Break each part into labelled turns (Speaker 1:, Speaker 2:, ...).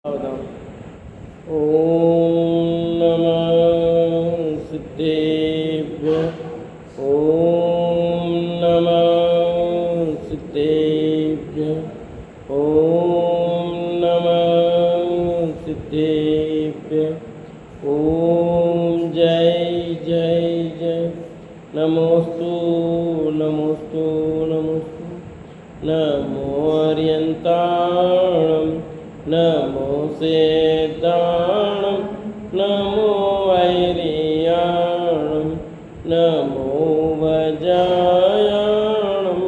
Speaker 1: ॐ नमः सिद्धेभ्यः। ॐ नमः सिद्धेभ्यः। ॐ नमः सिद्धेभ्यः। ॐ जय जय जय। नमोस्तु नमोस्तु नमोस्तु। नमो अर्यन्ताणं नमो सेदाणं नमो वैरियाणं नमो वजायाणं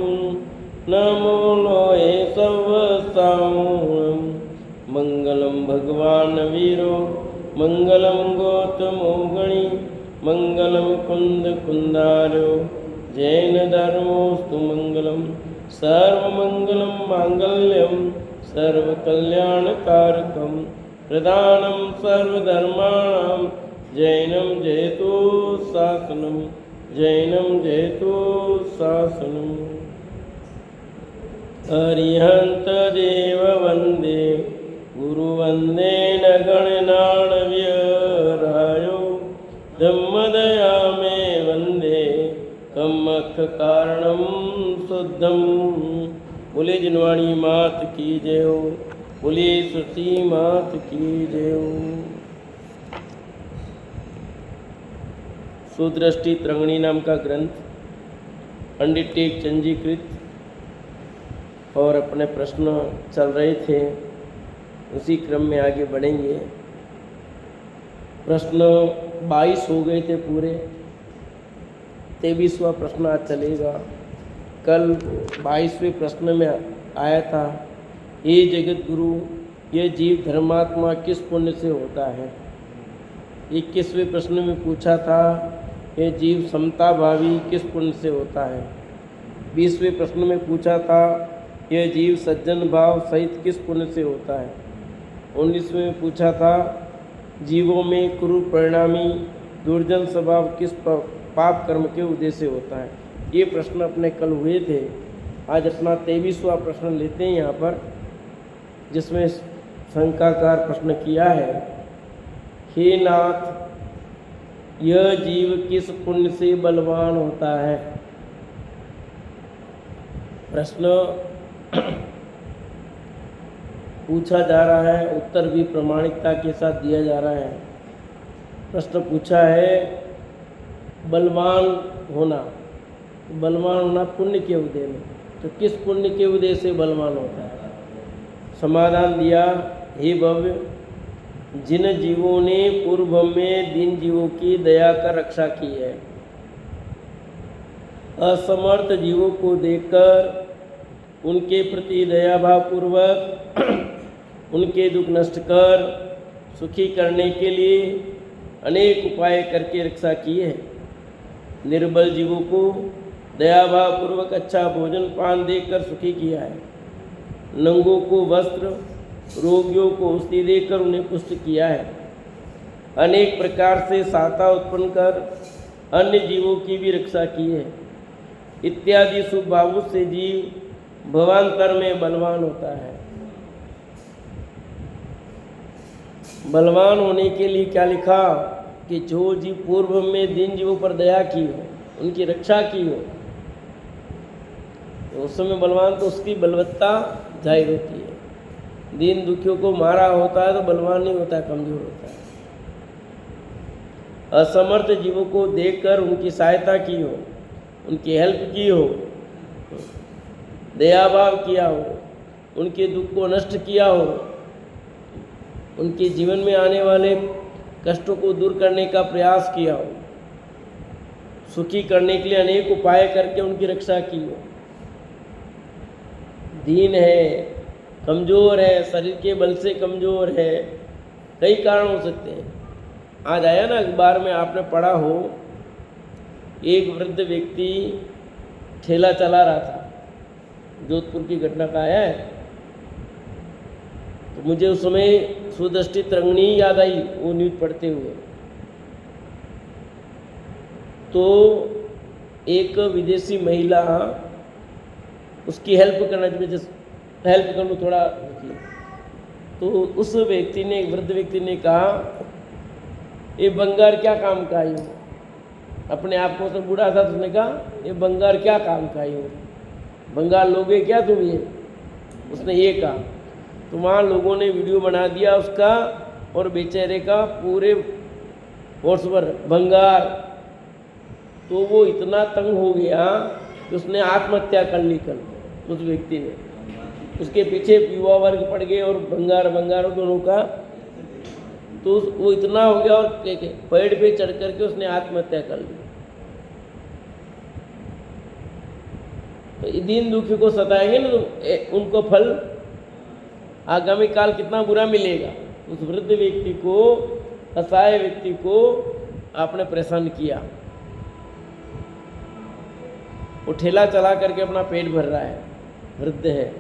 Speaker 1: नमो लोये सवसाणं। मङ्गलं भगवान् वीरो मङ्गलं गौतमो गणी मङ्गलं कुन्दकुन्दारो जैनधर्मोऽस्तु मङ्गलं। सर्वमङ्गलं माङ्गल्यं सर्वकल्याणकारकं प्रधानं सर्वधर्माणां जैनं जयतु शासनं जैनं जयतु शासनम्। अरिहन्तदेव वन्दे गुरुवन्दे न गणनाडव्यरायो धम्मदया मे वन्दे कम्मखकारणं शुद्धं। बोले जिनवाणी मात की जय हो, बोले सती मात की जय हो। सुदृष्टि तरंगिणी नाम का ग्रंथ पंडित टेक चंद जी कृत और अपने प्रश्न चल रहे थे, उसी क्रम में आगे बढ़ेंगे। प्रश्न 22 हो गए थे पूरे, 23वां प्रश्न आज चलेगा। कल 22वें प्रश्न में आया था, ये जगत गुरु ये जीव धर्मात्मा किस पुण्य से होता है। 21वें प्रश्न में पूछा था, ये जीव समता भावी किस पुण्य से होता है। 20वें प्रश्न में पूछा था, यह जीव सज्जन भाव सहित किस पुण्य से होता है। 19वें में पूछा था, जीवों में क्रूर परिणामी दुर्जन स्वभाव किस पाप कर्म के उद्देश्य से होता है। ये प्रश्न अपने कल हुए थे। आज अपना 23वां प्रश्न लेते हैं यहाँ पर, जिसमें शंकाकार प्रश्न किया है, हे नाथ यह जीव किस पुण्य से बलवान होता है। प्रश्न पूछा जा रहा है, उत्तर भी प्रामाणिकता के साथ दिया जा रहा है। प्रश्न पूछा है बलवान होना, बलवान होना पुण्य के उदय में, तो किस पुण्य के उदय से बलवान होता है। समाधान दिया, हे भव्य जिन जीवों ने पूर्व में दीन जीवों की दया कर रक्षा की है, असमर्थ जीवों को देखकर उनके प्रति दया भाव पूर्वक उनके दुख नष्ट कर सुखी करने के लिए अनेक उपाय करके रक्षा की है। निर्बल जीवों को दया भाव पूर्वक अच्छा भोजन पान देकर सुखी किया है। नंगों को वस्त्र, रोगियों को औषधि देकर उन्हें पुष्ट किया है। अनेक प्रकार से सहायता उत्पन्न कर अन्य जीवों की भी रक्षा की है। इत्यादि शुभ भावों से जीव भवांतर में बलवान होता है। बलवान होने के लिए क्या लिखा कि जो जीव पूर्व में दीन जीवों पर दया की हो, उनकी रक्षा की हो, तो उस समय बलवान, तो उसकी बलवत्ता जाहिर होती है। दीन दुखियों को मारा होता है तो बलवान नहीं होता है, कमजोर होता है। असमर्थ जीवों को देखकर उनकी सहायता की हो, उनकी हेल्प की हो, दयाभाव किया हो, उनके दुख को नष्ट किया हो, उनके जीवन में आने वाले कष्टों को दूर करने का प्रयास किया हो, सुखी करने के लिए अनेक उपाय करके उनकी रक्षा की हो। दीन है, कमज़ोर है, शरीर के बल से कमज़ोर है, कई कारण हो सकते हैं। आज आया ना अखबार में, आपने पढ़ा हो, एक वृद्ध व्यक्ति ठेला चला रहा था, जोधपुर की घटना का आया है। तो मुझे उस समय सुदृष्टि तरंगिणी याद आई वो न्यूज़ पढ़ते हुए। तो एक विदेशी महिला उसकी हेल्प करना, हेल्प कर लो थोड़ा, तो उस व्यक्ति ने, एक वृद्ध व्यक्ति ने कहा, ये बंगार क्या काम का आई हो? अपने आप को उसने बूढ़ा था, तो उसने कहा ये बंगार क्या काम का आई हो, बंगाल लोगे क्या तुम ये? उसने ये कहा। तो वहाँ लोगों ने वीडियो बना दिया उसका और बेचारे का पूरे वर्ष भर बंगार। तो वो इतना तंग हो गया कि उसने आत्महत्या कर ली कल, उस व्यक्ति ने। उसके पीछे युवा वर्ग पड़ गए और बंगार दोनों का। तो वो इतना हो गया और पेड़ पे चढ़ करके उसने आत्महत्या कर ली। तो दीन दुखी को सताएंगे ना, तो उनको फल आगामी काल कितना बुरा मिलेगा। उस वृद्ध व्यक्ति को, असहाय व्यक्ति को आपने परेशान किया। वो ठेला चला करके अपना पेट भर रहा है, वृद्ध है।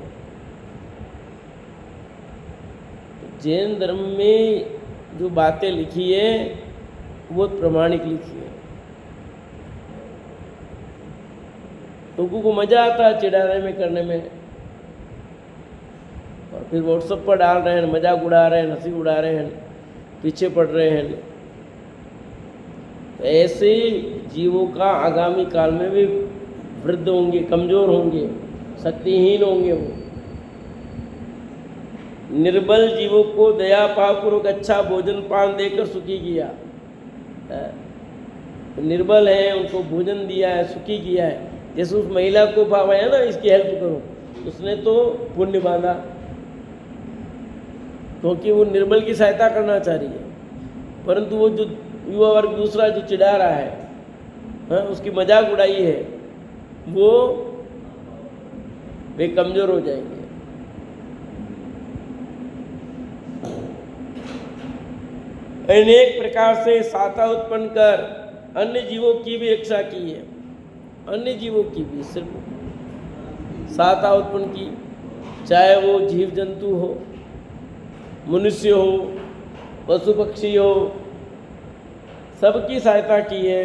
Speaker 1: जैन धर्म में जो बातें लिखी है वो प्रमाणिक लिखी है। लोगों को मजा आता है चिढ़ाने में, करने में, और फिर व्हाट्सएप पर डाल रहे हैं, मजाक उड़ा रहे हैं, हंसी उड़ा रहे हैं, पीछे पड़ रहे हैं। तो ऐसे जीवों का आगामी काल में भी वृद्ध होंगे, कमजोर होंगे, शक्तिहीन होंगे। वो निर्बल जीवों को दया भावपूर्वक अच्छा भोजन पान देकर सुखी किया। निर्बल है, उनको भोजन दिया है, सुखी किया है। जैसे उस महिला को भावाया ना, इसकी हेल्प करो, उसने तो पुण्य बांधा, क्योंकि वो निर्बल की सहायता करना चाह रही है। परंतु वो जो युवा वर्ग दूसरा जो चिढ़ा रहा है, उसकी मजाक उड़ाई है, वो वे कमजोर हो जाएंगे। अनेक प्रकार से साता उत्पन्न कर अन्य जीवों की भी रक्षा की है। अन्य जीवों की भी, सिर्फ साता उत्पन्न की, चाहे वो जीव जंतु हो, मनुष्य हो, पशु पक्षी हो, सबकी सहायता की है।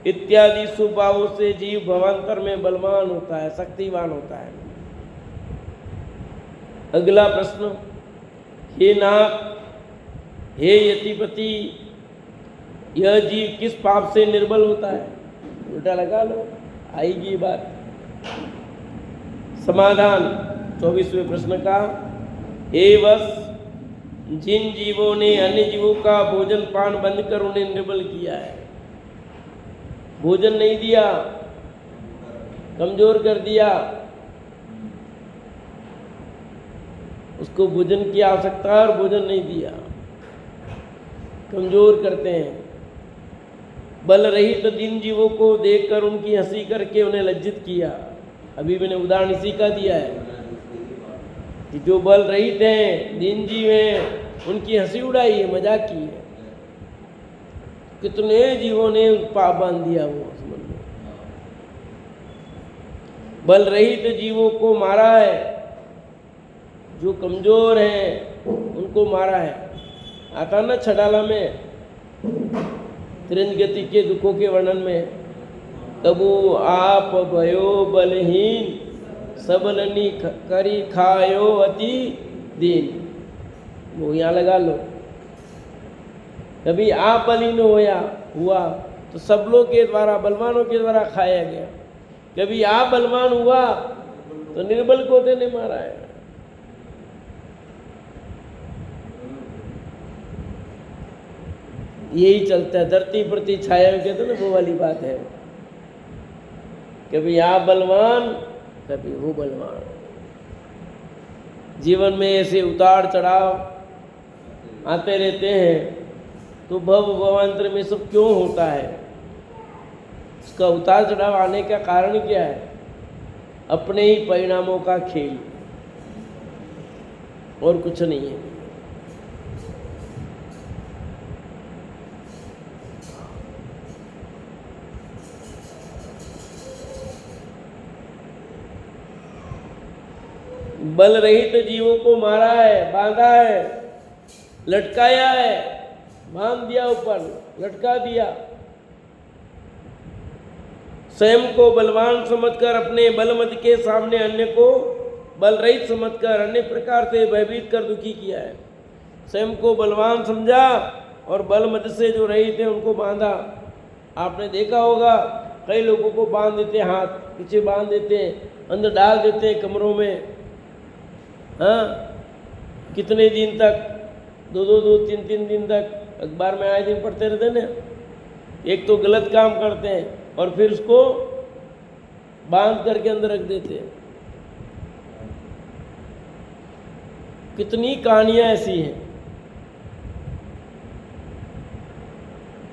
Speaker 1: इत्यादि स्वभावों से जीव भवांतर में बलवान होता है, शक्तिवान होता है। अगला प्रश्न, हे नाथ, हे यतिपति, यह जीव किस पाप से निर्बल होता है? उल्टा लगा लो, आएगी बात। समाधान 24वें प्रश्न का, हे वश, जिन जीवों ने अन्य जीवों का भोजन पान बंद कर उन्हें निर्बल किया है, भोजन नहीं दिया, कमजोर कर दिया, उसको भोजन की आवश्यकता है और भोजन नहीं दिया, कमजोर करते हैं। बल रहित दीन जीवों को देखकर उनकी हंसी करके उन्हें लज्जित किया। अभी मैंने उदाहरण इसी का दिया है कि जो बल रहित हैं, दीन जीव हैं, उनकी हंसी उड़ाई है, मजाक की है। कितने जीवों ने पाप बांध दिया वो समझ लो। बल रहित जीवों को मारा है, जो कमजोर हैं उनको मारा है। आता ना छड़ाला में त्रिंजगति के दुखों के वर्णन में, कबू आप भयो बलहीन, सबलनी करी खायो अति दीन। वो यहाँ लगा लो। कभी आप बलहीन हुआ तो सब लोग के द्वारा, बलवानों के द्वारा खाया गया। कभी आप बलवान हुआ तो निर्बल को देने मारा है। यही चलता है, धरती प्रति छाया में कहते ना, वो वाली बात है। कभी आप बलवान, कभी वो बलवान। जीवन में ऐसे उतार चढ़ाव आते रहते हैं, तो भव भवांतर में सब क्यों होता है? उसका उतार चढ़ाव आने का कारण क्या है? अपने ही परिणामों का खेल, और कुछ नहीं है। बल रहित जीवों को मारा है, बांधा है, लटकाया है, बांध दिया, ऊपर लटका दिया। स्वयं को बलवान समझकर अपने बलमत के सामने अन्य को बल रहित समझकर अनेक प्रकार से भयभीत कर दुखी किया है। स्वयं को बलवान समझा और बल मद से जो रहित थे उनको बांधा। आपने देखा होगा कई लोगों को बांध देते, हाथ पीछे बांध देते, अंदर डाल देते कमरों में, हाँ, कितने दिन तक, दो तीन दिन तक अखबार में आए दिन पढ़ते रहते ना। एक तो गलत काम करते हैं और फिर उसको बांध करके अंदर रख देते हैं। कितनी कहानियां ऐसी हैं।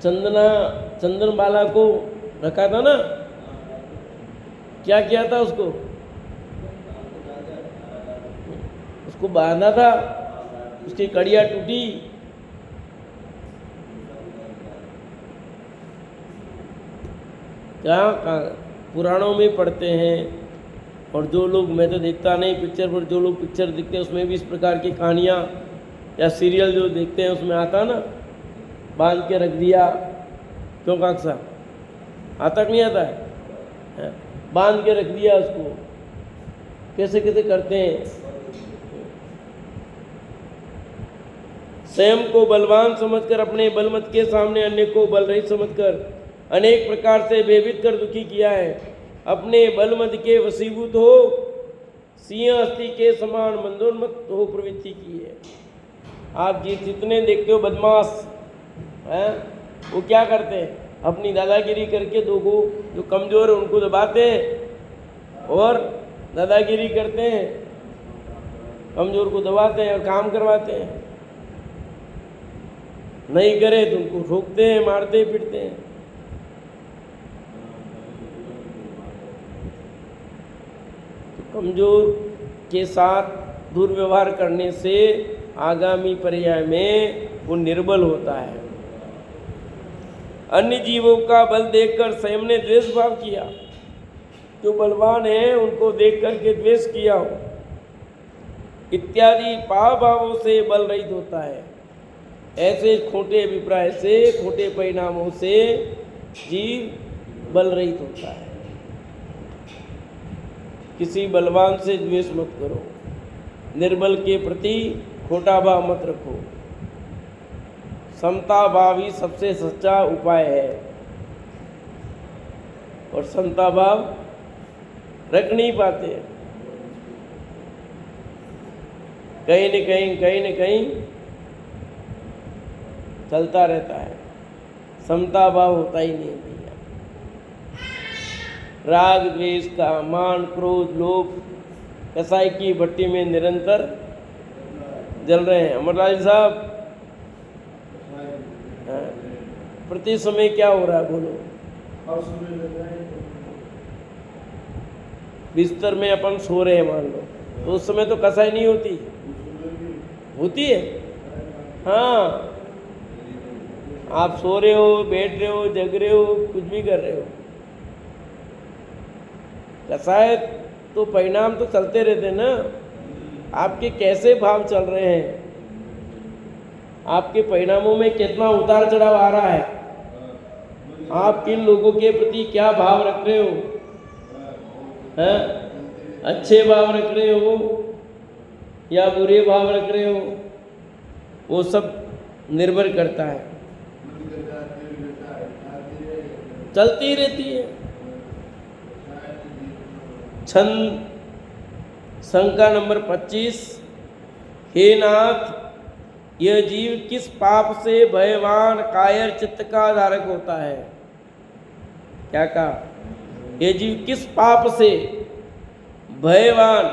Speaker 1: चंदन बाला को रखा था ना, क्या किया था उसको बांधा था, उसकी कड़ियाँ टूटी। क्या पुराणों में पढ़ते हैं। और जो लोग, मैं तो देखता नहीं पिक्चर, पर जो लोग पिक्चर देखते हैं उसमें भी इस प्रकार की कहानियाँ, या सीरियल जो देखते हैं उसमें आता ना, बांध के रख दिया। क्यों काकसा आता नहीं आता है? बांध के रख दिया उसको। कैसे कैसे करते हैं। स्वयं को बलवान समझकर अपने बलमत के सामने अन्य को बल रहित समझकर अनेक प्रकार से भयभीत कर दुखी किया है। अपने बलमत के वशीभूत हो सिंह हस्ती के समान मंदोन्मत्त हो प्रवृत्ति की है। आप जितने देखते हो बदमाश हैं, वो क्या करते हैं? अपनी दादागिरी करके दो को जो कमज़ोर है उनको दबाते हैं और दादागिरी करते हैं, कमज़ोर को दबाते हैं और काम करवाते हैं। नहीं करे तो उनको ठोकते हैं, मारते पीटते हैं। तो कमज़ोर के साथ दुर्व्यवहार करने से आगामी पर्याय में वो निर्बल होता है। अन्य जीवों का बल देखकर स्वयं ने द्वेष भाव किया। जो बलवान है उनको देख करके द्वेष किया हो इत्यादि पाप भावों से बल रहित होता है। ऐसे खोटे अभिप्राय से, खोटे परिणामों से जीव बल रहित होता है। किसी बलवान से द्वेष मत करो, निर्बल के प्रति खोटा भाव मत रखो। समता भाव ही सबसे सच्चा उपाय है और समता भाव रख नहीं पाते। कहीं न कहीं चलता रहता है, समता भाव होता ही नहीं भैया। राग द्वेष का, मान क्रोध लोभ कसाई की भट्टी में निरंतर जल रहे हैं। अमरलाल साहब, प्रति समय क्या हो रहा है बोलो? बिस्तर में अपन सो रहे हैं मान लो, तो उस समय तो कसाई नहीं होती है। हाँ, आप सो रहे हो, बैठ रहे हो, जग रहे हो, कुछ भी कर रहे हो, कसाय तो परिणाम तो चलते रहते ना। आपके कैसे भाव चल रहे हैं, आपके परिणामों में कितना उतार चढ़ाव आ रहा है, आप किन लोगों के प्रति क्या भाव रख रहे हो, हैं? अच्छे भाव रख रहे हो या बुरे भाव रख रहे हो, वो सब निर्भर करता है, चलती रहती है। छंद शंका नंबर 25। हे नाथ, यह जीव किस पाप से भयवान कायर चित्त का धारक होता है? क्या कहा? यह जीव किस पाप से भयवान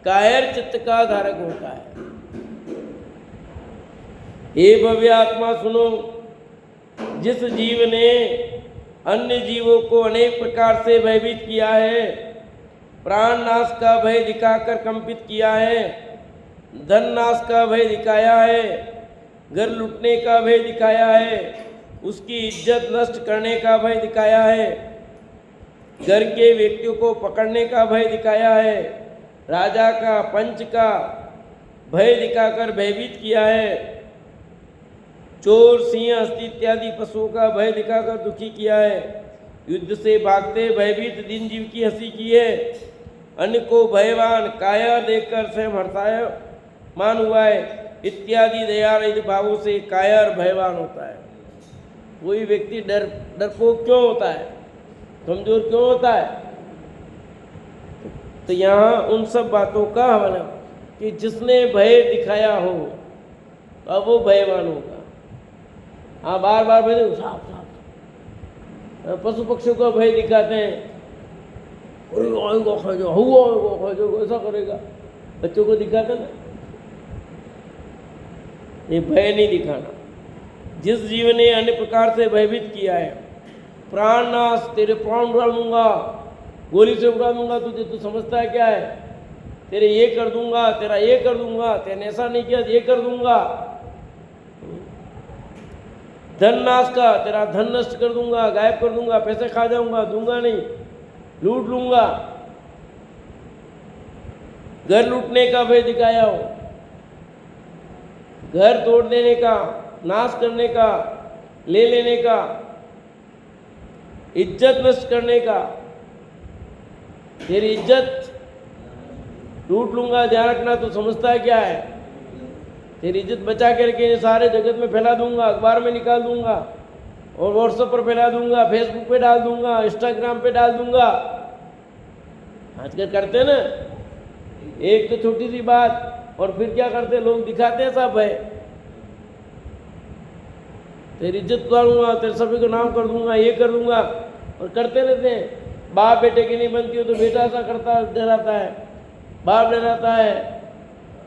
Speaker 1: कायर चित्त का धारक होता है? हे भव्य आत्मा सुनो, जिस जीव ने अन्य जीवों को अनेक प्रकार से भयभीत किया है, प्राण नाश का भय दिखाकर कंपित किया है, धन नाश का भय दिखाया है, घर लूटने का भय दिखाया है, उसकी इज्जत नष्ट करने का भय दिखाया है, घर के व्यक्तियों को पकड़ने का भय दिखाया है, राजा का पंच का भय दिखाकर भयभीत किया है, चोर सिंह हस्ती इत्यादि पशुओं का भय दिखाकर दुखी किया है, युद्ध से भागते भयभीत दिन जीव की हंसी की है, अन्य को भयवान कायर देखकर स्वयं हर्षाय मान हुआ है इत्यादि दया रहित भावों से कायर भयवान होता है। कोई व्यक्ति डरपोक क्यों होता है, कमजोर क्यों होता है? तो यहाँ उन सब बातों का हवाला कि जिसने भय दिखाया हो अब वो भयवान होगा। हाँ, बार बार भय साफ साफ पशु पक्षियों का भय दिखाते हैं, ऐसा करेगा, बच्चों को दिखाते ना, ये भय नहीं दिखाना। जिस जीव ने अन्य प्रकार से भयभीत किया है, प्राण नाश, तेरे प्राण उड़ा दूंगा, गोली से उड़ा दूंगा तुझे, तू समझता है क्या है? तेरे ये कर दूंगा, तेरा ये कर दूंगा, तेने ऐसा नहीं किया ये कर दूंगा। धन नाश का, तेरा धन नष्ट कर दूंगा, गायब कर दूंगा, पैसे खा जाऊंगा, दूंगा नहीं, लूट लूंगा। घर लूटने का भय दिखाया हो, घर तोड़ देने का, नाश करने का, ले लेने का, इज्जत नष्ट करने का, तेरी इज्जत लूट लूंगा, ध्यान रखना। तो समझता है क्या है? तेरी इज्जत बचा के रखे, सारे जगत में फैला दूंगा, अखबार में निकाल दूंगा और व्हाट्सएप पर फैला दूंगा, फेसबुक पे डाल दूंगा, इंस्टाग्राम पे डाल दूंगा। आजकल करते ना, एक तो छोटी सी बात और फिर क्या करते लोग, दिखाते हैं सब है, तेरी इज्जत उतारूंगा, तेरे सभी को नाम कर दूंगा, ये कर दूंगा, और करते रहते हैं। बाप बेटे की नहीं बनती हो तो बेटा ऐसा करता डराता है, बाप डराता है,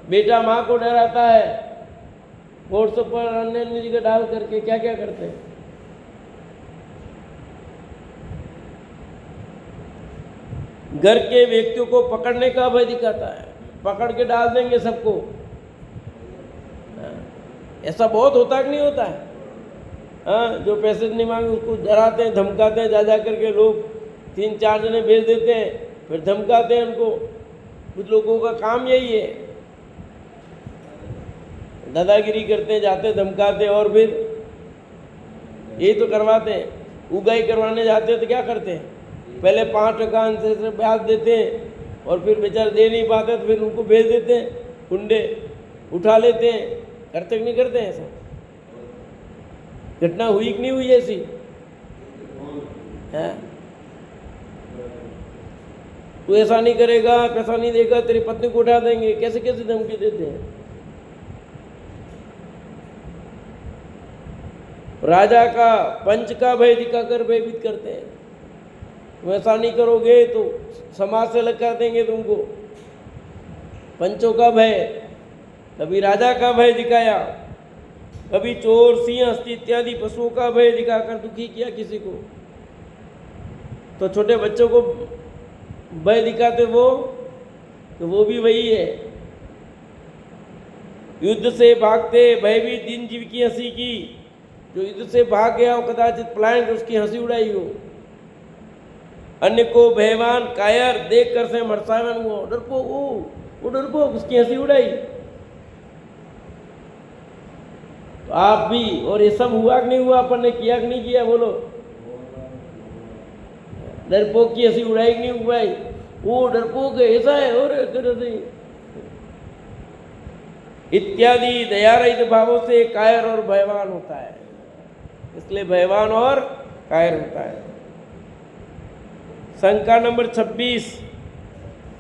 Speaker 1: बेटा माँ को डराता है, व्हाट्सएप पर अन्य जगह डाल करके क्या क्या करते हैं। घर के व्यक्तियों को पकड़ने का भय दिखाता है, पकड़ के डाल देंगे सबको। ऐसा बहुत होता है कि नहीं होता है? हाँ, जो पैसे नहीं मांगे उसको डराते हैं, धमकाते हैं, जा करके लोग 3-4 जने भेज देते हैं, फिर धमकाते हैं उनको। कुछ लोगों का काम यही है, दादागिरी करते हैं, जाते धमकाते और फिर यही तो करवाते हैं। उगाई करवाने जाते हैं तो क्या करते हैं, पहले 5% से ब्याज देते हैं और फिर बेचारे दे नहीं पाते तो फिर उनको भेज देते हैं, कुंडे उठा लेते हैं। करते कि नहीं करते हैं ऐसा? घटना हुई कि नहीं हुई ऐसी? है तू ऐसा नहीं करेगा, पैसा नहीं देगा, तेरी पत्नी को उठा देंगे, कैसे कैसे धमकी देते हैं। राजा का पंच का भय दिखाकर भयभीत करते हैं, तुम ऐसा नहीं करोगे तो समाज से अलग कर देंगे तुमको। पंचों का भय, कभी राजा का भय दिखाया, कभी चोर, सिंह, हस्ती इत्यादि पशुओं का भय दिखाकर दुखी किया किसी को। तो छोटे बच्चों को भय दिखाते वो, तो वो भी वही है। युद्ध से भागते भयभीत दीन जीव की हंसी की, जो युद्ध से भाग गया हो, कदाचित पलायन कर उसकी हंसी उड़ाई हो। अन्य को भयवान कायर देख कर से हर्षायमान हुआ, डरपोक वो डरपोक, उसकी हंसी उड़ाई। तो आप भी, और ये सब हुआ कि नहीं हुआ, अपन ने किया कि नहीं किया? बोलो, डरपोक की हंसी उड़ाई कि नहीं उड़ाई? वो डरपोक है, ऐसा है, और इत्यादि दया रहित भावों से कायर और भयवान होता है। इसलिए भयवान और कायर होता है। शंका नंबर 26,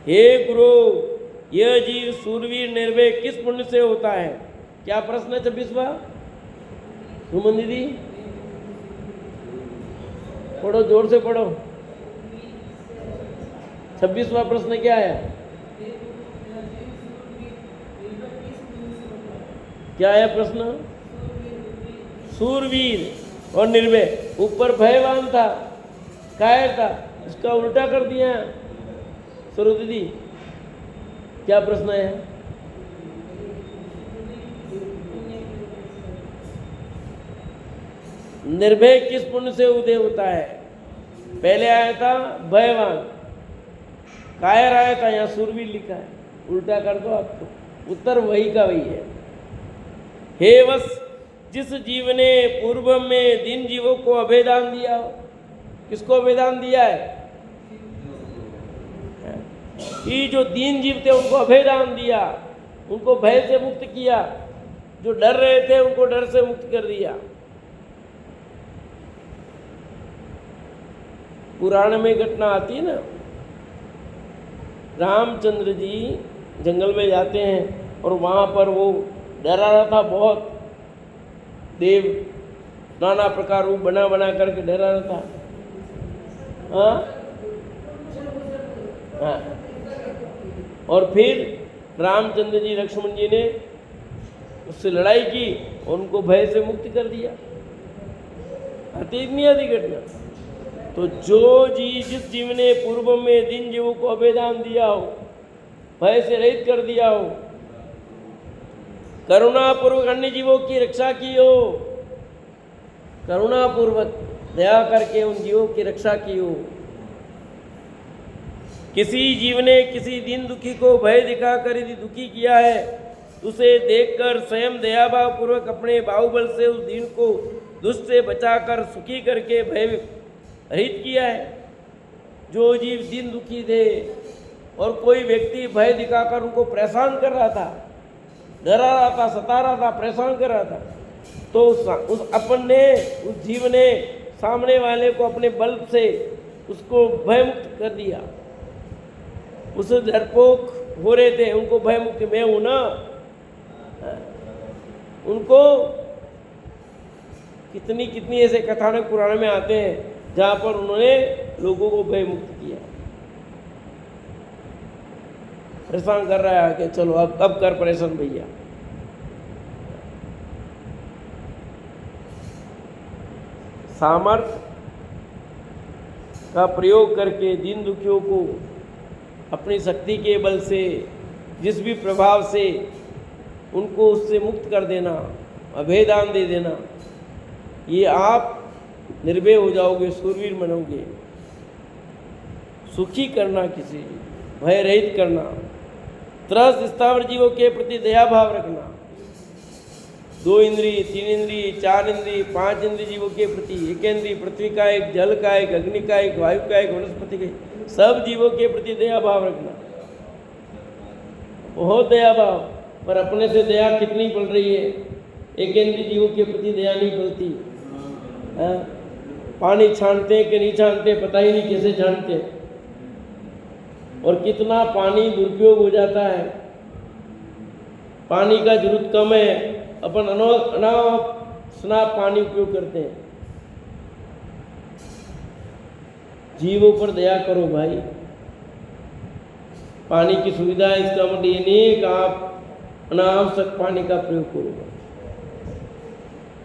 Speaker 1: हे गुरु, यह जीव सूरवीर निर्भय किस पुण्य से होता है? क्या प्रश्न है 26वां? सुमन दीदी पढ़ो, जोर से पढ़ो। 26वां प्रश्न क्या है? क्या है प्रश्न? सूरवीर और निर्भय, ऊपर भयवान था, कायर था, इसका उल्टा कर दिया। सरो दीदी, क्या प्रश्न है? निर्भय किस पुण्य से उदय होता है? पहले आया था भयवान, कायर आया था, यहाँ सूरवीर लिखा है, उल्टा कर दो आपको, उत्तर वही का वही है। हे वस, जिस जीव ने पूर्व में दिन जीवों को अभेदान दिया, किसको अभेदान दिया है? कि जो दीन जीव थे उनको अभय दान दिया, उनको भय से मुक्त किया, जो डर रहे थे उनको डर से मुक्त कर दिया। पुराण में घटना आती है ना, रामचंद्र जी जंगल में जाते हैं और वहाँ पर वो डरा रहा था बहुत, देव नाना प्रकार रूप बना बना करके डरा रहा था। हाँ हाँ। और फिर रामचंद्र जी लक्ष्मण जी ने उससे लड़ाई की, उनको भय से मुक्त कर दिया। आती नहीं आती घटना? तो जिस जीव ने पूर्व में दिन जीवों को अभयदान दिया हो, भय से रहित कर दिया हो, करुणापूर्वक अन्य जीवों की रक्षा की हो, करुणापूर्वक दया करके उन जीवों की रक्षा की हो, किसी जीव ने किसी दीन दुखी को भय दिखाकर यदि दुखी किया है, उसे देखकर स्वयं दयाभाव पूर्वक अपने बाहुबल से उस दीन को दुष्ट से बचाकर सुखी करके भय रहित किया है। जो जीव दीन दुखी थे और कोई व्यक्ति भय दिखाकर उनको परेशान कर रहा था, डरा रहा था, सता रहा था, परेशान कर रहा था, तो उस अपन ने, उस जीव ने सामने वाले को अपने बल से उसको भयमुक्त कर दिया। उस डरपोक हो रहे थे उनको भयमुक्त मैं हूं ना, उनको कितनी कितनी ऐसे कथानक पुराण में आते हैं जहाँ पर उन्होंने लोगों को भयमुक्त किया। परेशान कर रहा है कि चलो अब कर परेशान भैया। सामर्थ्य का प्रयोग करके दीन दुखियों को अपनी शक्ति के बल से, जिस भी प्रभाव से, उनको उससे मुक्त कर देना, अभयदान दे देना, ये आप निर्भय हो जाओगे, शूरवीर बनोगे। सुखी करना, किसी भय रहित करना, त्रस्त स्थावर जीवों के प्रति दया भाव रखना, 2 इंद्रिय, 3 इंद्रिय, 4 इंद्रिय, 5 इंद्रिय जीवों के प्रति, 1 इंद्रिय पृथ्वी का, एक जल का, एक अग्नि का, एक वायु का, एक वनस्पति का, सब जीवों के प्रति दया भाव रखना। बहुत दया भाव, पर अपने से दया कितनी पल रही है? 1 इंद्रिय जीवों के प्रति दया नहीं पलती। पानी छानते हैं कि नहीं छानते, पता ही नहीं कैसे छानते, और कितना पानी दुरुपयोग हो जाता है। पानी का जरूरत कम है, अपन अनाप पानी उपयोग करते हैं। जीवों पर दया करो भाई। पानी की सुविधा है, इसका मतलब ये नहीं है कि आप अनावश्यक पानी का प्रयोग करो।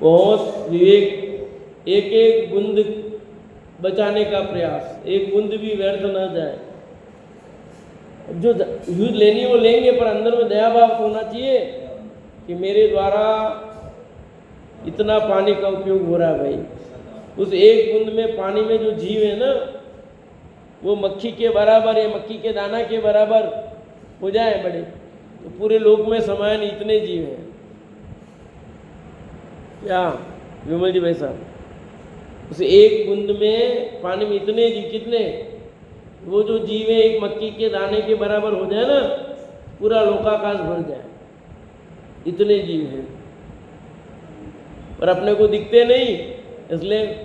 Speaker 1: बहुत विवेक, एक एक बूंद बचाने का प्रयास, एक बूंद भी व्यर्थ न जाए। जो यूज लेनी वो लेंगे, पर अंदर में दया भाव होना चाहिए कि मेरे द्वारा इतना पानी का उपयोग हो रहा है भाई। उस एक बूंद में पानी में जो जीव है ना, वो मक्खी के बराबर है, मक्खी के दाना के बराबर हो जाए बड़े, तो पूरे लोक में समान इतने जीव हैं। क्या विमल जी भाई साहब, उस एक बूंद में पानी में इतने जीव, कितने, वो जो जीव है एक मक्खी के दाने के बराबर हो जाए ना, पूरा लोकाकाश भर जाए, इतने जीव हैं। पर अपने को दिखते नहीं, इसलिए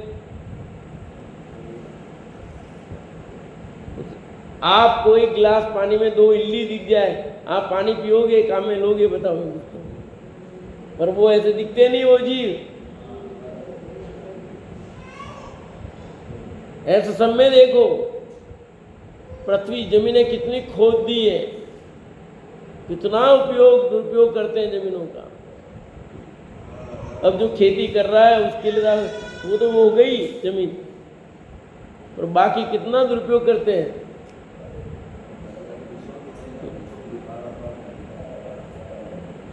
Speaker 1: आपको एक गिलास पानी में 2 इल्ली दिख जाए, आप पानी पियोगे, काम में लोगे, बताओ? पर वो ऐसे दिखते नहीं वो जीव। ऐसे सब में देखो, पृथ्वी जमीनें कितनी खोद दी है, कितना उपयोग दुरुपयोग करते हैं जमीनों का। अब जो खेती कर रहा है उसके लिए वो तो वो हो गई जमीन, और बाकी कितना दुरुपयोग करते हैं।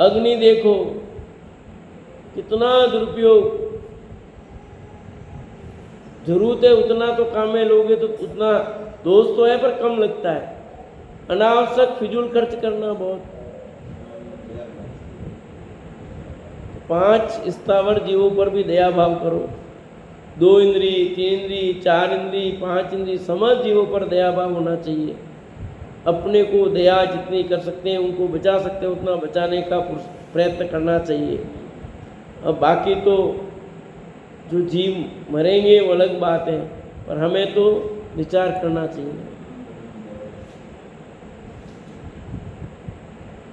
Speaker 1: अग्नि देखो कितना दुरुपयोग, जरूरत है उतना तो काम में लोगे तो उतना दोष तो है, पर कम लगता है। अनावश्यक फिजूल खर्च करना बहुत। 5 स्थावर जीवों पर भी दया भाव करो। 2 इंद्रिय, 3 इंद्रिय, 4 इंद्रिय, 5 इंद्रिय, समस्त जीवों पर दया भाव होना चाहिए। अपने को दया जितनी कर सकते हैं, उनको बचा सकते हैं उतना बचाने का प्रयत्न करना चाहिए। अब बाकी तो जो जीव मरेंगे वो अलग बात है, पर हमें तो विचार करना चाहिए।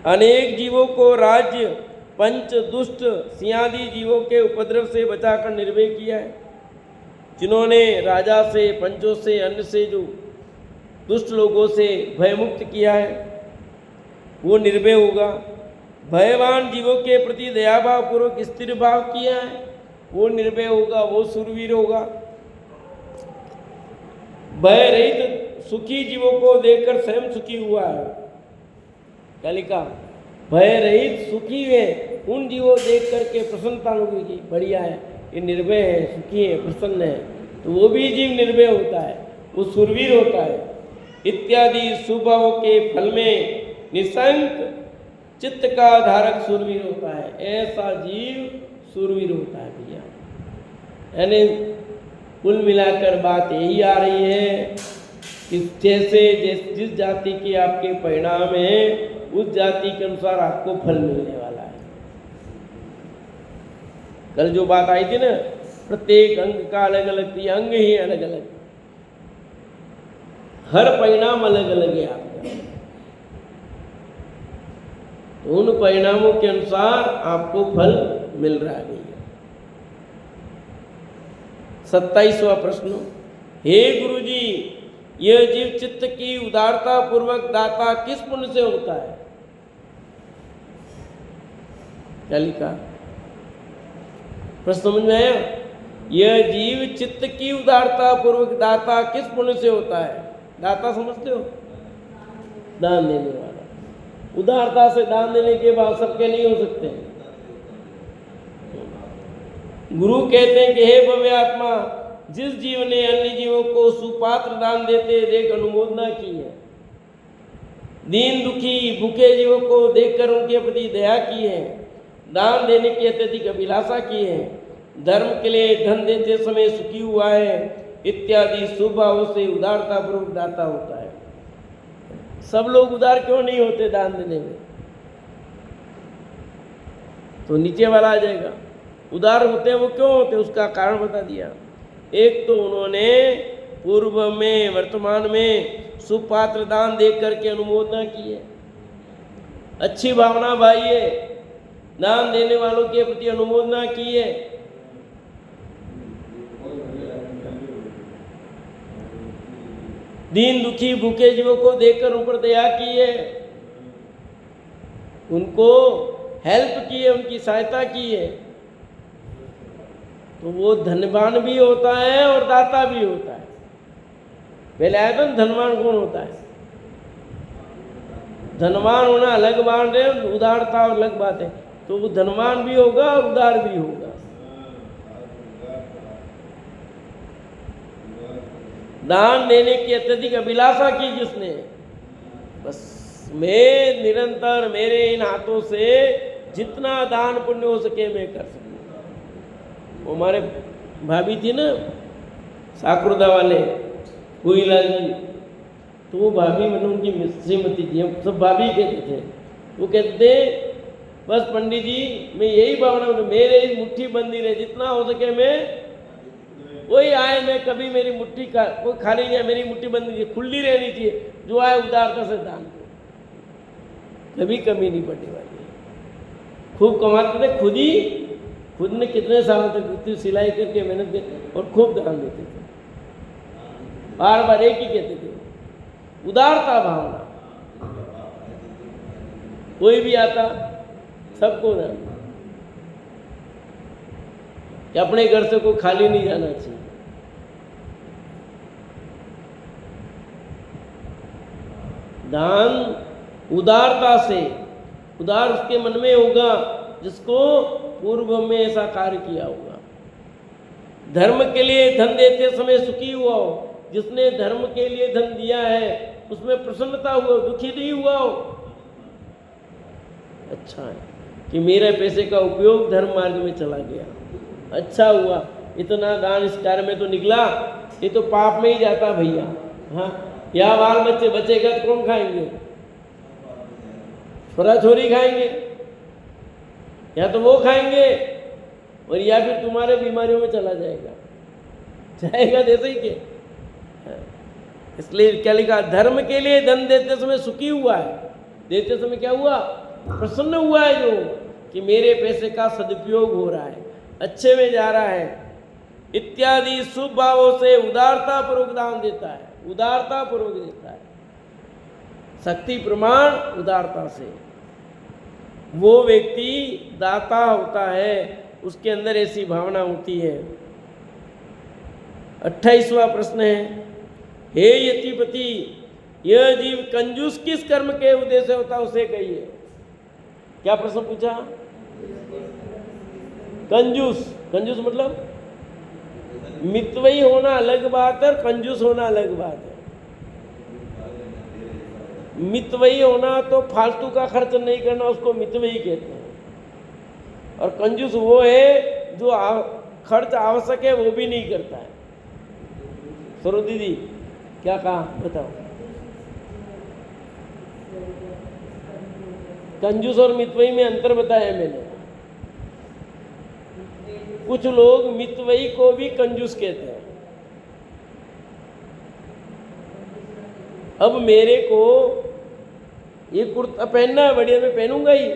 Speaker 1: अनेक जीवों को राज्य, पंच, दुष्ट, सिंहादि जीवों के उपद्रव से बचाकर निर्भय किया है। जिन्होंने राजा से, पंचों से, अन्य से, जो दुष्ट लोगों से भयमुक्त किया है, वो निर्भय होगा। भयवान जीवों के प्रति दयाभाव पूर्वक स्थिर भाव किया है, वो निर्भय होगा, वो सुरवीर होगा। भय रहित सुखी जीवों को देखकर स्वयं सुखी हुआ है। क्या लिखा? भय रहित सुखी है, उन जीवों देख करके प्रसन्नता लोगों की, बढ़िया है, ये निर्भय है, सुखी है, प्रसन्न है, तो वो भी जीव निर्भय होता है, वो सुरवीर होता है। इत्यादि स्वभाव के फल में निसंक चित्त का धारक सुरवीर होता है। ऐसा जीव सुरवीर होता है भैया। यानी कुल मिलाकर बात यही आ रही है कि जैसे जिस जाति के आपके परिणाम है, उस जाति के अनुसार आपको फल मिलने वाला है। कल जो बात आई थी ना, प्रत्येक अंग का अलग अलग, ये अंग ही अलग अलग, हर परिणाम अलग अलग है आपका, तो उन परिणामों के अनुसार आपको फल मिल रहा है। 27वां प्रश्न, हे गुरुजी, यह जीव चित्त की उदारता पूर्वक दाता किस पुण्य से होता है? क्या लिखा? प्रश्न समझ में आया? यह जीव चित्त की उदारता पूर्वक दाता किस पुण्य से होता है? दाता समझते हो? दान देने वाला। उदारता से दान देने के बाद सबके नहीं हो सकते। गुरु कहते हैं कि हे भव्य आत्मा, जिस जीव ने अन्य जीवों को सुपात्र दान देते देख अनुमोदना की है, दीन दुखी भूखे जीवों को देखकर उनके प्रति दया की है, दान देने की अत्यधिक अभिलाषा की है, धर्म के लिए धन देते समय सुखी हुआ है, इत्यादि स्वभाव से उदारता पूर्वक दाता होता है। सब लोग उदार क्यों नहीं होते दान देने में? तो नीचे वाला आ जाएगा, उदार होते हैं वो क्यों होते, उसका कारण बता दिया। एक तो उन्होंने पूर्व में, वर्तमान में सुपात्र दान देख करके अनुमोदना की है, अच्छी भावना भाई है, दान देने वालों के प्रति अनुमोदना की है। दीन दुखी भूखे जीवों को देखकर उन पर दया की है, उनको हेल्प की है, उनकी सहायता की है, तो वो धनवान भी होता है और दाता भी होता है। पहले आया था धनवान कौन होता है? धनवान होना अलग बात है, उदारता अलग बात है। तो वो धनवान भी होगा और उदार भी होगा। दान देने की अत्यधिक अभिलाषा की जिसने, बस मैं निरंतर मेरे इन हाथों से जितना दान पुण्य हो सके मैं कर सकूँ। हमारे भाभी थी ना साकुरदा वाले कोईलाल जी, तो वो भाभी मैंने उनकी श्रीमती थी, हम सब भाभी कहते थे। वो कहते थे बस पंडित जी मैं यही भावना, मेरे इस मुट्ठी बंदी रहे, जितना हो सके मैं कोई आए, मैं कभी मेरी मुट्ठी का कोई खाली नहीं है, मेरी मुट्ठी बंदी खुली रहनी चाहिए, जो आए उदारता से दान दो, कभी कमी नहीं पड़ने वाली। खूब कमाते थे खुद ने कितने साल तक इतनी सिलाई करके मेहनत करके और खूब दान देते थे। बार बार एक ही कहते थे, उदारता भावना, कोई भी आता सबको दान, कि अपने घर से कोई खाली नहीं जाना चाहिए। दान उदारता से, उदार उसके मन में होगा जिसको पूर्व में ऐसा कार्य किया होगा। धर्म के लिए धन देते समय सुखी हुआ हो, जिसने धर्म के लिए धन दिया है उसमें प्रसन्नता हुआ, दुखी नहीं हुआ हो। अच्छा है कि मेरे पैसे का उपयोग धर्म मार्ग में चला गया, अच्छा हुआ, इतना दान इस कार्य में तो निकला, ये तो पाप में ही जाता भैया। हाँ, या बाल बच्चे बचेगा तो कौन खाएंगे? छोरा छोरी खाएंगे, या तो वो खाएंगे और या फिर तुम्हारे बीमारियों में चला जाएगा जैसे ही के। इसलिए क्या लिखा, धर्म के लिए धन देते समय सुखी हुआ है, देते समय क्या हुआ, प्रसन्न हुआ है जो कि मेरे पैसे का सदुपयोग हो रहा है, अच्छे में जा रहा है इत्यादि शुभ भावों से उदारता पूर्वक दान देता है, उदारता पूर्वक देता है, शक्ति प्रमाण उदारता से वो व्यक्ति दाता होता है, उसके अंदर ऐसी भावना होती है। 28वां प्रश्न है, हे यतिपति, यह जीव कंजूस किस कर्म के उद्देश्य होता उसे कहिए। क्या प्रश्न पूछा? कंजूस, कंजूस मतलब मितव्ययी होना अलग बात है, कंजूस होना अलग बात है। मितव्ययी होना तो फालतू का खर्च नहीं करना, उसको मितव्ययी कहते हैं, और कंजूस वो है जो खर्च आवश्यक है वो भी नहीं करता है। सरो दीदी क्या कहा बताओ? कंजूस और मितव्ययी में अंतर बताया मैंने। कुछ लोग मितव्ययी को भी कंजूस कहते हैं। अब मेरे को ये कुर्ता पहनना है, बढ़िया मैं पहनूंगा ही,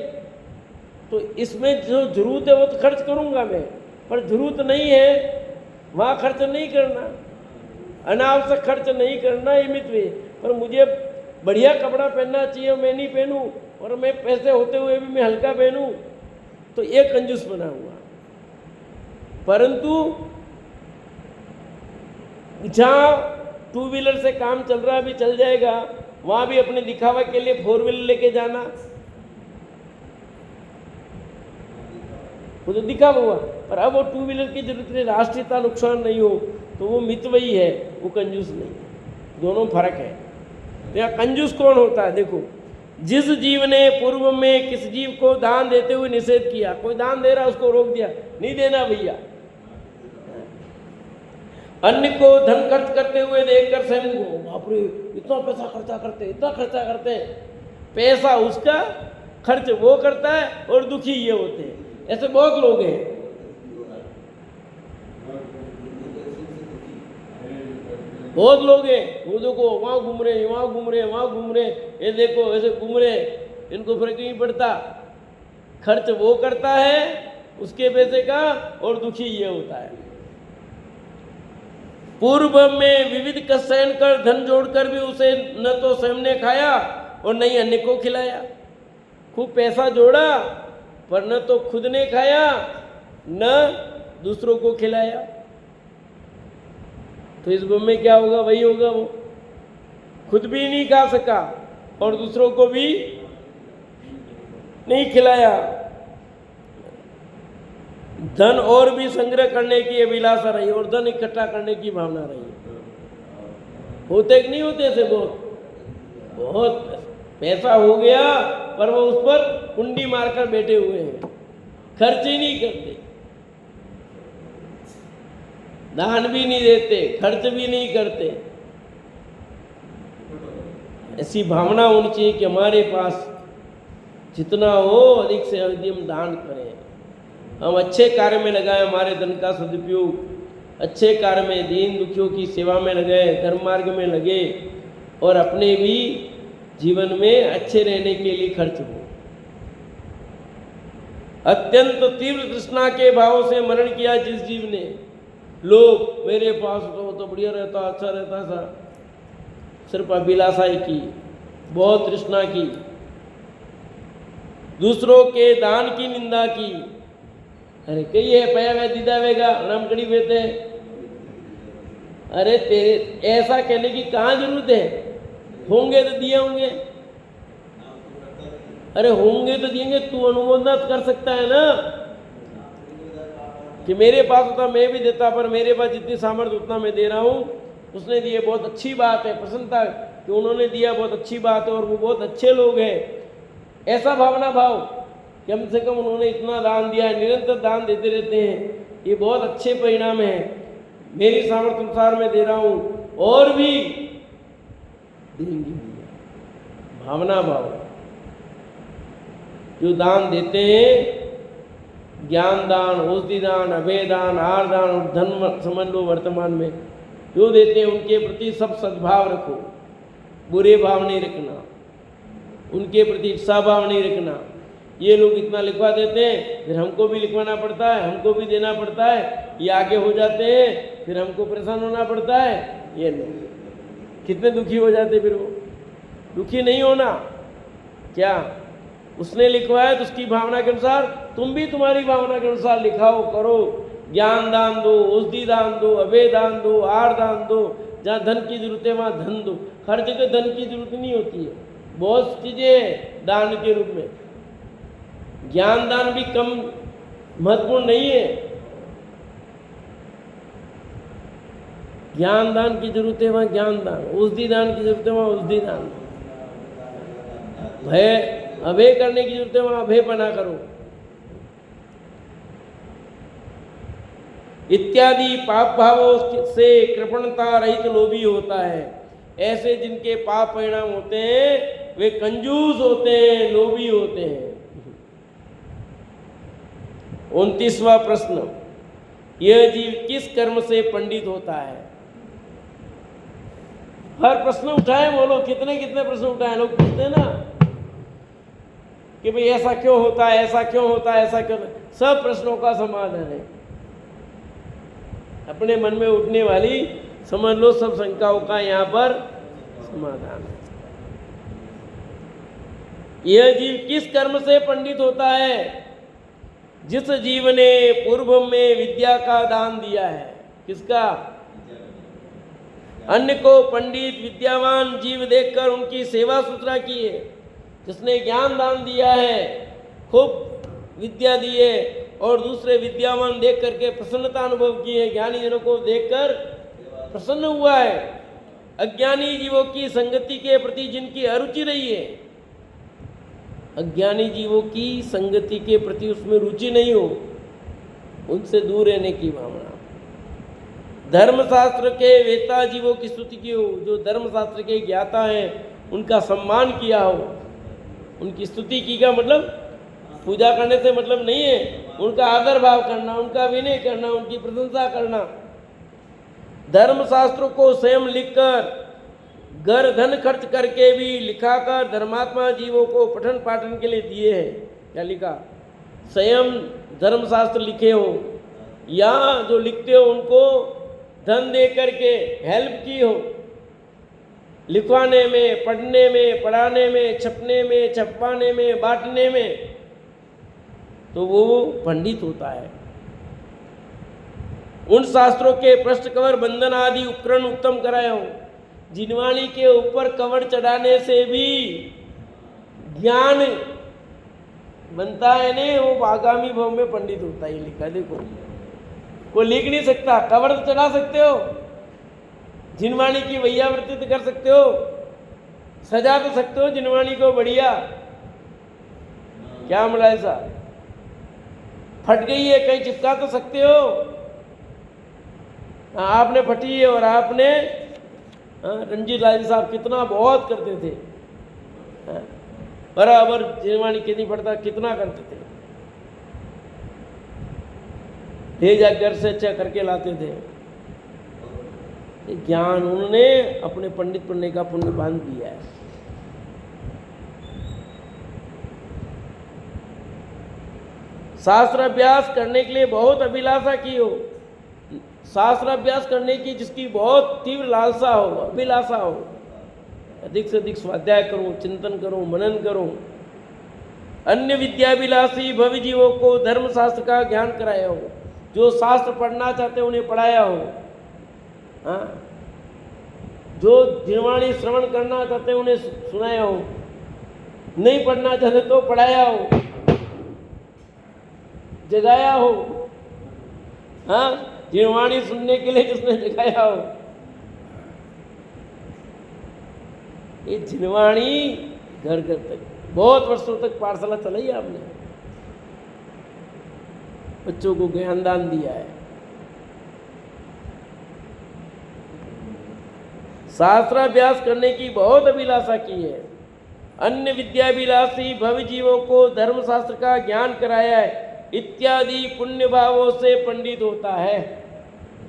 Speaker 1: तो इसमें जो जरूरत है वो तो खर्च करूंगा मैं, पर जरूरत नहीं है वहाँ खर्च नहीं करना, अनावश्यक खर्च नहीं करना, ये मितव्ययी। पर मुझे बढ़िया कपड़ा पहनना चाहिए, मैं नहीं पहनूं, और मैं पैसे होते हुए भी मैं हल्का पहनूं, तो ये कंजूस बना हुआ। परंतु जहाँ 2 व्हीलर से काम चल रहा भी चल जाएगा, वहाँ भी अपने दिखावा के लिए 4 व्हीलर लेके जाना, वो तो दिखावा हुआ। पर अब वो 2 व्हीलर की जरूरत नहीं, राष्ट्रीयता नुकसान नहीं हो, तो वो मितव्ययी है, वो कंजूस नहीं। दोनों फर्क है। तो यहाँ कंजूस कौन होता है? देखो, जिस जीव ने पूर्व में किस जीव को दान देते हुए निषेध किया, कोई दान दे रहा उसको रोक दिया, नहीं देना भैया। अन्य को धन खर्च करते हुए देखकर स्वयं को, बाप रे इतना पैसा खर्चा करते, इतना खर्चा करते, पैसा उसका, खर्च वो करता है और दुखी ये होते हैं। ऐसे बहुत लोग हैं। बहुत लोग हैं, वो देखो वहाँ घूम रहे, वहाँ घूम रहे, वहाँ घूम रहे, ये देखो ऐसे घूम रहे, इनको फर्क नहीं पड़ता। खर्च वो करता है उसके पैसे का और दुखी ये होता है। पूर्व में विविध कष्ट सहन कर धन जोड़कर भी उसे न तो स्वयं ने खाया और न ही अन्य को खिलाया। खूब पैसा जोड़ा पर न तो खुद ने खाया न दूसरों को खिलाया, तो इस भूमि में क्या होगा? वही होगा, वो खुद भी नहीं खा सका और दूसरों को भी नहीं खिलाया। धन और भी संग्रह करने की अभिलाषा रही और धन इकट्ठा करने की भावना रही। होते कि नहीं होते ऐसे? बहुत पैसा हो गया पर वो उस पर कुंडी मारकर बैठे हुए हैं, खर्च ही नहीं करते, दान भी नहीं देते, खर्च भी नहीं करते। ऐसी भावना होनी चाहिए कि हमारे पास जितना हो अधिक से अधिक हम दान करें, हम अच्छे कार्य में लगाएं, हमारे धन का सदुपयोग अच्छे कार्य में, दीन दुखियों की सेवा में लगे, धर्म मार्ग में लगे और अपने भी जीवन में अच्छे रहने के लिए खर्च हो। अत्यंत तीव्र तृष्णा के भाव से मरण किया जिस जीव ने, लोग मेरे पास तो बढ़िया रहता, अच्छा रहता था, सिर्फ अभिलाषा ही की, बहुत तृष्णा की, दूसरों के दान की निंदा की। अरे कही है पया वे दीदा वेगा रामकड़ी बेते, अरे तेरे ऐसा कहने की कहाँ जरूरत है? होंगे तो दिए होंगे, अरे होंगे तो दिएंगे, तू अनुमोदन कर सकता है ना कि मेरे पास होता मैं भी देता, पर मेरे पास जितनी सामर्थ्य उतना मैं दे रहा हूँ, उसने दिए, बहुत अच्छी बात है, प्रसन्नता कि उन्होंने दिया, बहुत अच्छी बात है और वो बहुत अच्छे लोग हैं। ऐसा भावना भाव कम से कम उन्होंने इतना दान दिया है, निरंतर दान देते रहते हैं, ये बहुत अच्छे परिणाम हैं, मेरी सामर्थ्य अनुसार मैं दे रहा हूँ। और भी देंगे भी। भावना भाव जो दान देते हैं, ज्ञान दान, औषधि दान, अभय दान, आहार दान और धन समझ लो वर्तमान में जो देते हैं उनके प्रति सब सद्भाव रखो, बुरे भाव नहीं रखना, उनके प्रति ईर्षा भाव नहीं रखना। ये लोग इतना लिखवा देते हैं, फिर हमको भी लिखवाना पड़ता है, हमको भी देना पड़ता है, ये आगे हो जाते हैं, फिर हमको परेशान होना पड़ता है। ये लोग कितने दुखी हो जाते, फिर वो दुखी नहीं होना। क्या उसने लिखवाया तो उसकी भावना के अनुसार तुम भी तुम्हारी भावना के अनुसार लिखाओ, करो। ज्ञान दान दो, औषधि दान दो, अभय दान दो, आहार दान दो। जहाँ धन की जरूरत है वहाँ धन दो। हर जगह धन की जरूरत नहीं होती है, बहुत चीजें दान के रूप में। ज्ञान दान भी कम महत्वपूर्ण नहीं है। ज्ञान दान की जरूरत है वहाँ ज्ञान दान, औषधि दान की जरूरत है वहाँ औषधि दान, भय अभय करने की जरूरत है वहाँ अभय बना करो इत्यादि। पाप भावों से कृपणता रहित लोभी होता है। ऐसे जिनके पाप परिणाम होते हैं वे कंजूस होते हैं, लोभी होते हैं। 29वां प्रश्न, यह जीव किस कर्म से पंडित होता है? हर प्रश्न उठाए, बोलो कितने कितने प्रश्न उठाए। लोग पूछते हैं ना कि भाई ऐसा क्यों होता है, ऐसा क्यों होता है, ऐसा क्यों। सब प्रश्नों का समाधान है। अपने मन में उठने वाली समझ लो सब शंकाओं का यहाँ पर समाधान है। यह जीव किस कर्म से पंडित होता है? जिस जीव ने पूर्व में विद्या का दान दिया है। किसका? अन्य को पंडित विद्यावान जीव देखकर उनकी सेवा सुतरा की है। जिसने ज्ञान दान दिया है, खूब विद्या दी है और दूसरे विद्यावान देख करके प्रसन्नता अनुभव की है, ज्ञानी जनों को देखकर प्रसन्न हुआ है। अज्ञानी जीवों की संगति के प्रति जिनकी अरुचि रही है, अज्ञानी जीवों की संगति के प्रति उसमें रुचि नहीं हो, उनसे दूर रहने की भावना। धर्मशास्त्र के वेता जीवों की स्तुति की हो, जो धर्मशास्त्र के ज्ञाता हैं उनका सम्मान किया हो, उनकी स्तुति की का मतलब पूजा करने से मतलब नहीं है, उनका आदर भाव करना, उनका विनय करना, उनकी प्रशंसा करना। धर्मशास्त्रों को स्वयं लिखकर घर धन खर्च करके भी लिखाकर धर्मात्मा जीवों को पठन पाठन के लिए दिए हैं। क्या लिखा? स्वयं धर्मशास्त्र लिखे हो या जो लिखते हो उनको धन दे करके हेल्प की हो, लिखवाने में, पढ़ने में, पढ़ाने में, छपने में, छपवाने में, बांटने में, तो वो पंडित होता है। उन शास्त्रों के पृष्ठ कवर बंधन आदि उपकरण उत्तम कराए हो। जिनवाणी के ऊपर कवर चढ़ाने से भी ज्ञान बनता है ने, वो आगामी भाव में पंडित होता है। ये लिखा देखो, कोई लिख नहीं सकता। कवर तो चढ़ा सकते हो, जिनवाणी की वैयावृत्ति तो कर सकते हो, सजा तो सकते हो जिनवाणी को बढ़िया। क्या मिला ऐसा? फट गई है कहीं चिपका तो सकते हो। आपने फटी है और आपने रणजीत लाल साहब कितना बहुत करते थे, बराबर जिनवाणी कितनी पड़ता कितना करते थे, ले जा घर से अच्छा करके लाते थे। ज्ञान उन्होंने अपने पंडित पढ़ने का पुण्य बांध दिया है। शास्त्र अभ्यास करने के लिए बहुत अभिलाषा की हो, शास्त्र अभ्यास करने की जिसकी बहुत तीव्र लालसा हो, अभिलाषा हो, अधिक से अधिक स्वाध्याय करो, चिंतन करो, मनन करो। अन्य विद्याभिलाषी भव्य जीवों को धर्मशास्त्र का ज्ञान कराया हो, जो शास्त्र पढ़ना चाहते उन्हें पढ़ाया हो। हाँ, जो जिनवाणी श्रवण करना चाहते उन्हें सुनाया हो, नहीं पढ़ना चाहते तो पढ़ाया हो, जगाया हो। हाँ, जिनवाणी सुनने के लिए जिसने जगाया हो। ये जिनवाणी घर घर तक बहुत वर्षों तक पाठशाला चलाई आपने, बच्चों को ज्ञान दान दिया है। शास्त्राभ्यास करने की बहुत अभिलाषा की है। अन्य विद्याभिलाषी भव जीवों को धर्मशास्त्र का ज्ञान कराया है, इत्यादि पुण्य भावों से पंडित होता है।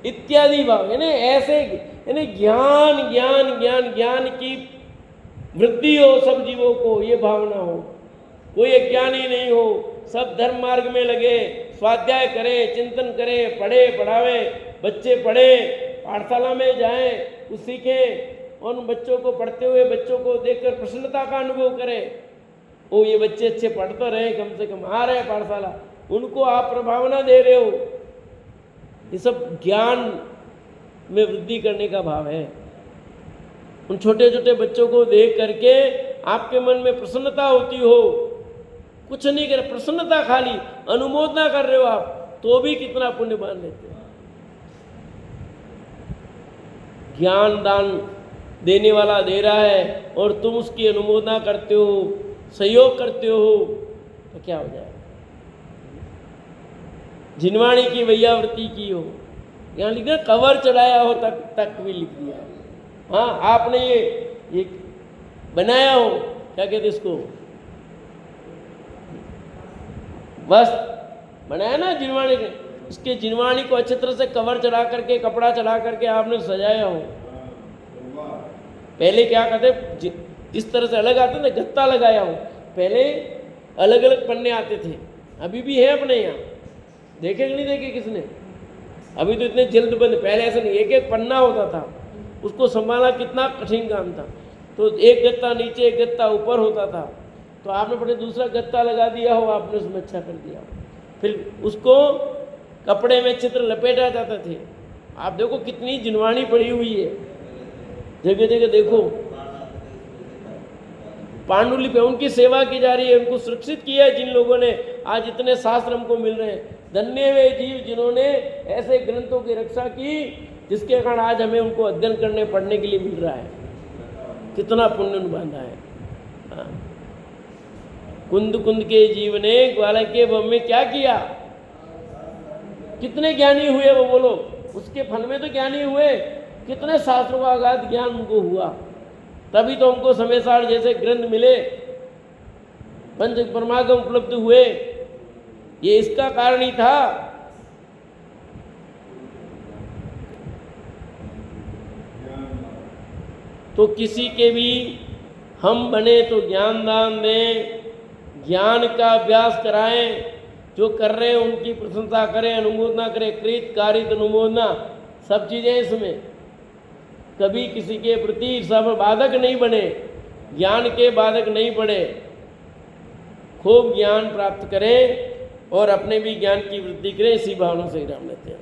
Speaker 1: इत्यादि भाव यानी ऐसे यानी ज्ञान ज्ञान ज्ञान ज्ञान की वृद्धि हो सब जीवों को, ये भावना हो। कोई अज्ञानी नहीं हो, सब धर्म मार्ग में लगे, स्वाध्याय करे, चिंतन करे, पढ़े पढ़ावे, बच्चे पढ़े, पाठशाला में जाएं, कुछ सीखें, उन बच्चों को पढ़ते हुए बच्चों को देखकर प्रसन्नता का अनुभव करें। ओ ये बच्चे अच्छे पढ़ तो रहे, कम से कम आ रहे हैं पाठशाला, उनको आप प्रभावना दे रहे हो। ये सब ज्ञान में वृद्धि करने का भाव है। उन छोटे छोटे बच्चों को देख करके आपके मन में प्रसन्नता होती हो, कुछ नहीं कर, प्रसन्नता खाली अनुमोदना कर रहे हो आप, तो भी कितना पुण्य मान लेते हो। ज्ञान दान देने वाला दे रहा है और तुम उसकी अनुमोदना करते हो, सहयोग करते हो, तो क्या हो जाएगा। जिनवाणी की वैयावृत्ति की हो, यहाँ लिखा कवर चढ़ाया हो तक भी लिख दिया। हाँ, आपने ये बनाया हो, क्या कहते इसको, बस बनाया ना जिनवाणी के, इसके जिनवाणी को अच्छी तरह से कवर चढ़ा करके, कपड़ा चढ़ा करके आपने सजाया हो। पहले क्या करते, इस तरह से अलग आते ना, गत्ता लगाया हो। पहले अलग अलग पन्ने आते थे, अभी भी है अपने यहाँ, देखे कि नहीं देखे किसने, अभी तो इतने जल्द बंद, पहले ऐसा नहीं, एक एक पन्ना होता था, उसको संभालना कितना कठिन काम था। तो एक गत्ता नीचे एक गत्ता ऊपर होता था, तो आपने पहले दूसरा गत्ता लगा दिया हो, आपने उसमें अच्छा कर दिया, फिर उसको कपड़े में चित्र लपेटा जाते थे। आप देखो कितनी जिनवाणी पड़ी हुई है, जगह जगह देखो पांडुलिपि, उनकी सेवा की जा रही है, उनको सुरक्षित किया है जिन लोगों ने, आज इतने शास्त्र हमको मिल रहे हैं। धन्य वे जीव जिन्होंने ऐसे ग्रंथों की रक्षा की, जिसके कारण आज हमें उनको अध्ययन करने पढ़ने के लिए मिल रहा है। कितना पुण्य बांधा है। हाँ। कुंद कुंद के जीव ने ग्वाल के वन में क्या किया, कितने ज्ञानी हुए वो बोलो, उसके फल में तो ज्ञानी हुए, कितने शास्त्रों का अगाध ज्ञान उनको हुआ, तभी तो हमको समय जैसे ग्रंथ मिले, पंच परमागम उपलब्ध हुए, ये इसका कारण ही था। तो किसी के भी हम बने तो ज्ञान दान दें, ज्ञान का अभ्यास कराएं, जो कर रहे हैं उनकी प्रशंसा करें, अनुमोदना करें, कृत कारित अनुमोदना सब चीज़ें इसमें। कभी किसी के प्रति सब बाधक नहीं बने, ज्ञान के बाधक नहीं बने, खूब ज्ञान प्राप्त करें और अपने भी ज्ञान की वृद्धि करें। इसी भावना से विराम लेते हैं।